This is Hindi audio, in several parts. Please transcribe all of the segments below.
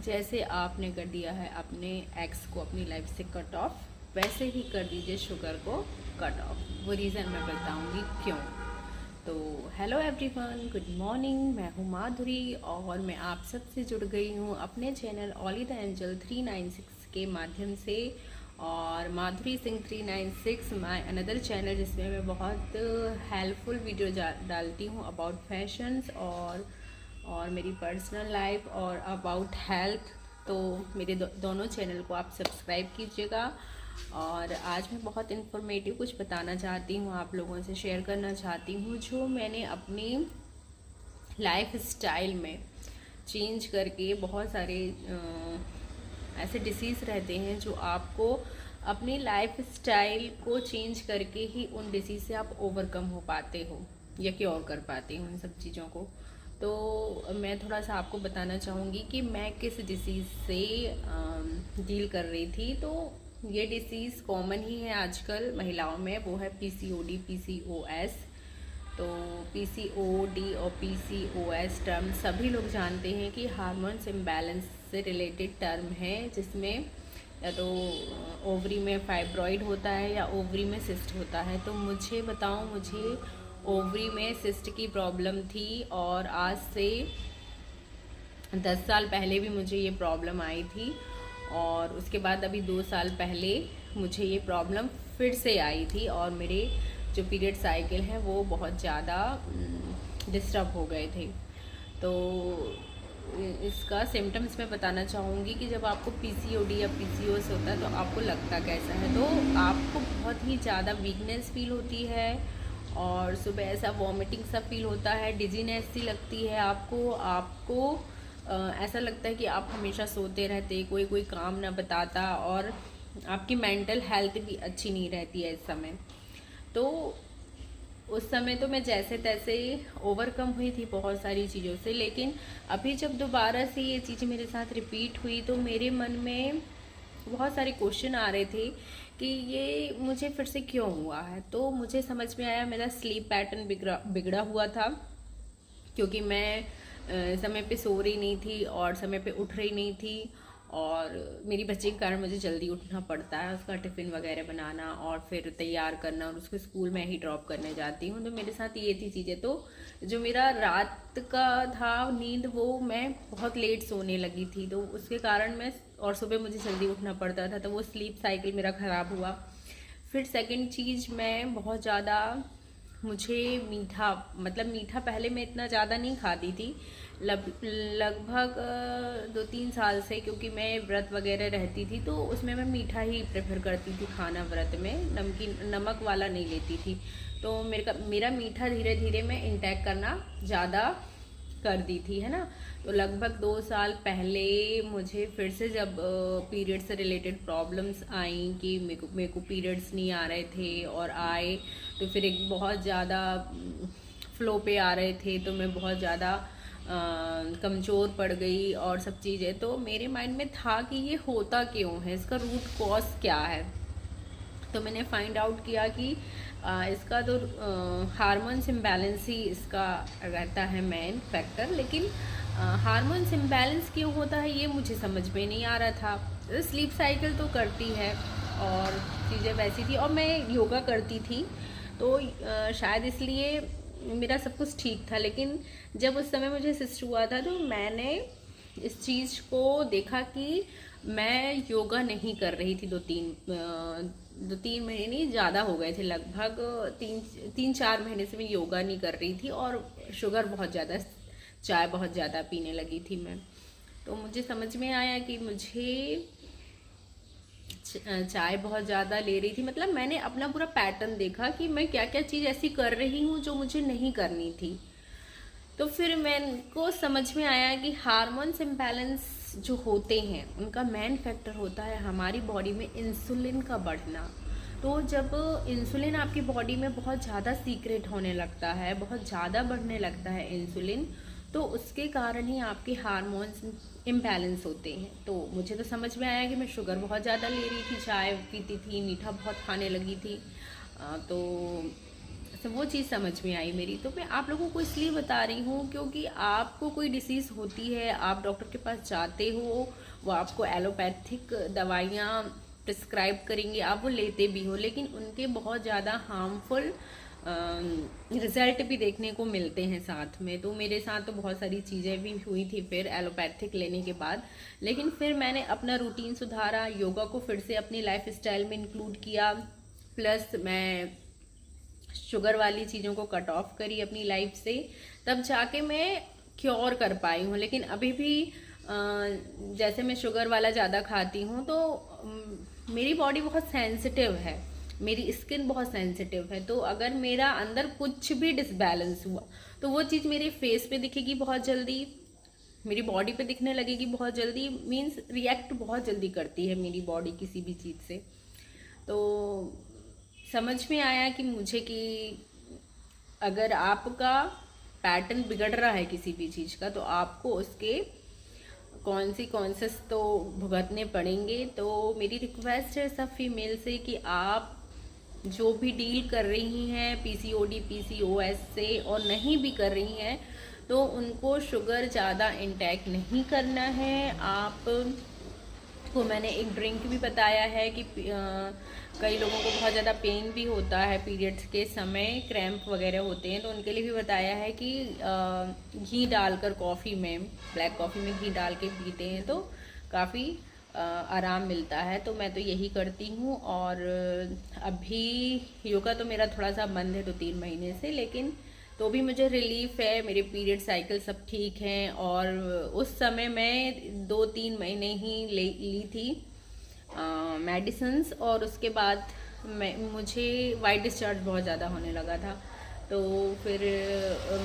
जैसे आपने कर दिया है अपने एक्स को अपनी लाइफ से कट ऑफ, वैसे ही कर दीजिए शुगर को कट ऑफ। वो रीज़न मैं बताऊंगी क्यों। तो हेलो एवरीवन, गुड मॉर्निंग। मैं हूँ माधुरी और मैं आप सबसे जुड़ गई हूँ अपने चैनल ओनली द एंजल 396 के माध्यम से। और माधुरी सिंह 396 माय अनदर चैनल, जिसमें मैं बहुत हेल्पफुल वीडियो डालती हूँ अबाउट फैशंस और मेरी पर्सनल लाइफ और अबाउट हेल्थ। तो मेरे दोनों चैनल को आप सब्सक्राइब कीजिएगा। और आज मैं बहुत इन्फॉर्मेटिव कुछ बताना चाहती हूँ, आप लोगों से शेयर करना चाहती हूँ, जो मैंने अपनी लाइफ स्टाइल में चेंज करके बहुत सारे ऐसे डिसीज़ रहते हैं जो आपको अपनी लाइफ स्टाइल को चेंज करके ही उन डिसीज़ से आप ओवरकम हो पाते हो या क्योर कर पाते हो उन सब चीज़ों को। तो मैं थोड़ा सा आपको बताना चाहूँगी कि मैं किस डिसीज़ से डील कर रही थी। तो ये डिसीज़ कॉमन ही है आजकल महिलाओं में, वो है पीसीओडी, पीसीओएस। तो पीसीओडी और पीसीओएस टर्म सभी लोग जानते हैं कि हार्मोन्स इम्बैलेंस से रिलेटेड टर्म है, जिसमें या तो ओवरी में फाइब्रॉइड होता है या ओवरी में सिस्ट होता है। तो मुझे बताऊं, मुझे ओवरी में सिस्ट की प्रॉब्लम थी और आज से 10 साल पहले भी मुझे ये प्रॉब्लम आई थी। और उसके बाद अभी 2 साल पहले मुझे ये प्रॉब्लम फिर से आई थी और मेरे जो पीरियड साइकिल हैं वो बहुत ज़्यादा डिस्टर्ब हो गए थे। तो इसका सिम्टम्स मैं बताना चाहूँगी कि जब आपको पीसीओडी या पीसीओएस होता है तो आपको लगता कैसा है। तो आपको बहुत ही ज़्यादा वीकनेस फील होती है और सुबह ऐसा वॉमिटिंग सा फील होता है, डिजीनेस सी लगती है आपको ऐसा लगता है कि आप हमेशा सोते रहते, कोई काम ना बताता, और आपकी मेंटल हेल्थ भी अच्छी नहीं रहती है इस समय। तो उस समय तो मैं जैसे तैसे ओवरकम हुई थी बहुत सारी चीज़ों से, लेकिन अभी जब दोबारा से ये चीज़ मेरे साथ रिपीट हुई तो मेरे मन में बहुत सारे क्वेश्चन आ रहे थे कि ये मुझे फिर से क्यों हुआ है। तो मुझे समझ में आया मेरा स्लीप पैटर्न बिगड़ा हुआ था, क्योंकि मैं समय पे सो रही नहीं थी और समय पे उठ रही नहीं थी। और मेरी बच्चे के कारण मुझे जल्दी उठना पड़ता है, उसका टिफ़िन वगैरह बनाना और फिर तैयार करना, और उसको स्कूल में ही ड्रॉप करने जाती हूँ। तो मेरे साथ ये थी चीज़ें। तो जो मेरा रात का था नींद, वो मैं बहुत लेट सोने लगी थी, तो उसके कारण मैं, और सुबह मुझे जल्दी उठना पड़ता था, तो वो स्लीप साइकिल मेरा ख़राब हुआ। फिर सेकंड चीज़, मैं बहुत ज़्यादा, मुझे मीठा, मतलब मीठा पहले मैं इतना ज़्यादा नहीं खाती थी, लगभग 2-3 साल से, क्योंकि मैं व्रत वगैरह रहती थी तो उसमें मैं मीठा ही प्रेफर करती थी खाना। व्रत में नमक वाला नहीं लेती थी। तो मेरा मीठा धीरे धीरे मैं इंटेक करना ज़्यादा कर दी थी, है ना। तो लगभग 2 साल पहले मुझे फिर से जब पीरियड से रिलेटेड प्रॉब्लम्स आई कि मेरे को पीरियड्स नहीं आ रहे थे, और आए तो फिर एक बहुत ज़्यादा फ्लो पे आ रहे थे, तो मैं बहुत ज़्यादा कमज़ोर पड़ गई और सब चीज़ें। तो मेरे माइंड में था कि ये होता क्यों है, इसका रूट कॉज क्या है। तो मैंने फाइंड आउट किया कि इसका तो हार्मोन्स इम्बैलेंस ही इसका रहता है मेन फैक्टर। लेकिन हार्मोन्स इम्बैलेंस क्यों होता है ये मुझे समझ में नहीं आ रहा था। स्लीप साइकिल तो करती है और चीज़ें वैसी थी, और मैं योगा करती थी, तो शायद इसलिए मेरा सब कुछ ठीक था। लेकिन जब उस समय मुझे सिस्ट हुआ था तो मैंने इस चीज़ को देखा कि मैं योगा नहीं कर रही थी। 2-3 महीने नहीं, ज़्यादा हो गए थे, लगभग 3-4 महीने से मैं योगा नहीं कर रही थी, और शुगर बहुत ज़्यादा, चाय बहुत ज़्यादा पीने लगी थी मैं। तो मुझे समझ में आया कि मुझे चाय बहुत ज़्यादा ले रही थी, मतलब मैंने अपना पूरा पैटर्न देखा कि मैं क्या क्या चीज़ ऐसी कर रही हूँ जो मुझे नहीं करनी थी। तो फिर मेरे को समझ में आया कि हार्मोन्स इम्बैलेंस जो होते हैं उनका मेन फैक्टर होता है हमारी बॉडी में इंसुलिन का बढ़ना। तो जब इंसुलिन आपकी बॉडी में बहुत ज़्यादा सीक्रेट होने लगता है, बहुत ज़्यादा बढ़ने लगता है इंसुलिन, तो उसके कारण ही आपके हार्मोन्स इम्बैलेंस होते हैं। तो मुझे तो समझ में आया कि मैं शुगर बहुत ज़्यादा ले रही थी, चाय पीती थी, मीठा बहुत खाने लगी थी। तो वो चीज़ समझ में आई मेरी। तो मैं आप लोगों को इसलिए बता रही हूँ क्योंकि आपको कोई डिसीज़ होती है, आप डॉक्टर के पास जाते हो, वो आपको एलोपैथिक दवाइयाँ प्रिस्क्राइब करेंगे, आप वो लेते भी हो, लेकिन उनके बहुत ज़्यादा हार्मफुल रिजल्ट भी देखने को मिलते हैं साथ में। तो मेरे साथ तो बहुत सारी चीज़ें भी हुई थी फिर एलोपैथिक लेने के बाद, लेकिन फिर मैंने अपना रूटीन सुधारा, योगा को फिर से अपनी लाइफ स्टाइल में इंक्लूड किया, प्लस मैं शुगर वाली चीज़ों को कट ऑफ करी अपनी लाइफ से, तब जाके मैं क्योर कर पाई हूँ। लेकिन अभी भी जैसे मैं शुगर वाला ज़्यादा खाती हूँ तो मेरी बॉडी बहुत सेंसिटिव है, मेरी स्किन बहुत सेंसिटिव है। तो अगर मेरा अंदर कुछ भी डिसबैलेंस हुआ तो वो चीज़ मेरे फेस पे दिखेगी बहुत जल्दी, मेरी बॉडी पे दिखने लगेगी बहुत जल्दी, मीन्स रिएक्ट बहुत जल्दी करती है मेरी बॉडी किसी भी चीज़ से। तो समझ में आया कि मुझे कि अगर आपका पैटर्न बिगड़ रहा है किसी भी चीज़ का तो आपको उसके कॉन्सिक्वेंसेस तो भुगतने पड़ेंगे। तो मेरी रिक्वेस्ट है सब फीमेल से कि आप जो भी डील कर रही हैं पीसीओडी पीसीओएस से और नहीं भी कर रही हैं तो उनको शुगर ज़्यादा इंटेक नहीं करना है। आप को मैंने एक ड्रिंक भी बताया है कि कई लोगों को बहुत ज़्यादा पेन भी होता है पीरियड्स के समय, क्रैम्प वगैरह होते हैं, तो उनके लिए भी बताया है कि घी डालकर कॉफ़ी में, ब्लैक कॉफ़ी में घी डाल के पीते हैं तो काफ़ी आराम मिलता है। तो मैं तो यही करती हूँ। और अभी योगा तो मेरा थोड़ा सा बंद है 2-3 महीने से, लेकिन तो भी मुझे रिलीफ है, मेरे पीरियड साइकिल सब ठीक हैं। और उस समय मैं 2-3 महीने ही ली थी मेडिसिन्स, और उसके बाद मुझे वाइट डिस्चार्ज बहुत ज़्यादा होने लगा था। तो फिर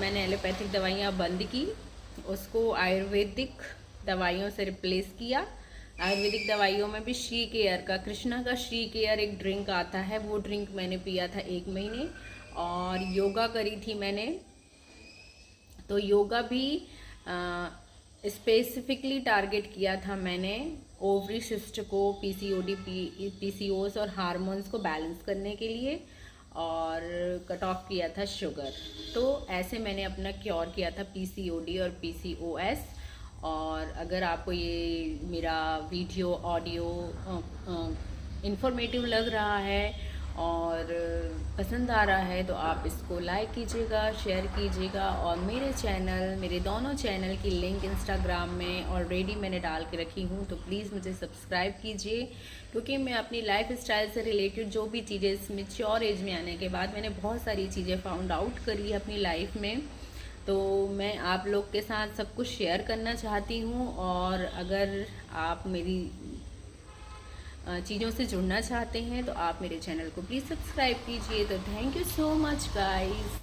मैंने एलोपैथिक दवाइयाँ बंद की, उसको आयुर्वेदिक दवाइयों से रिप्लेस किया। आयुर्वेदिक दवाइयों में भी श्री केयर का, कृष्णा का श्री केयर एक ड्रिंक आता है, वो ड्रिंक मैंने पिया था 1 महीने। और योगा करी थी मैंने, तो योगा भी स्पेसिफिकली टारगेट किया था मैंने ओवरी सिस्ट को, पीसीओडी पीसीओएस और हार्मोन्स को बैलेंस करने के लिए, और कट ऑफ किया था शुगर। तो ऐसे मैंने अपना क्योर किया था पीसीओडी और पीसीओएस। और अगर आपको ये मेरा वीडियो ऑडियो इंफॉर्मेटिव लग रहा है और पसंद आ रहा है तो आप इसको लाइक कीजिएगा, शेयर कीजिएगा। और मेरे चैनल, मेरे दोनों चैनल की लिंक इंस्टाग्राम में ऑलरेडी मैंने डाल के रखी हूँ, तो प्लीज़ मुझे सब्सक्राइब कीजिए, क्योंकि मैं अपनी लाइफ स्टाइल से रिलेटेड जो भी चीज़ें इस मैच्योर एज में आने के बाद मैंने बहुत सारी चीज़ें फाउंड आउट करी है अपनी लाइफ में, तो मैं आप लोग के साथ सब कुछ शेयर करना चाहती हूँ। और अगर आप मेरी चीज़ों से जुड़ना चाहते हैं तो आप मेरे चैनल को प्लीज़ सब्सक्राइब कीजिए। तो thank you so much guys.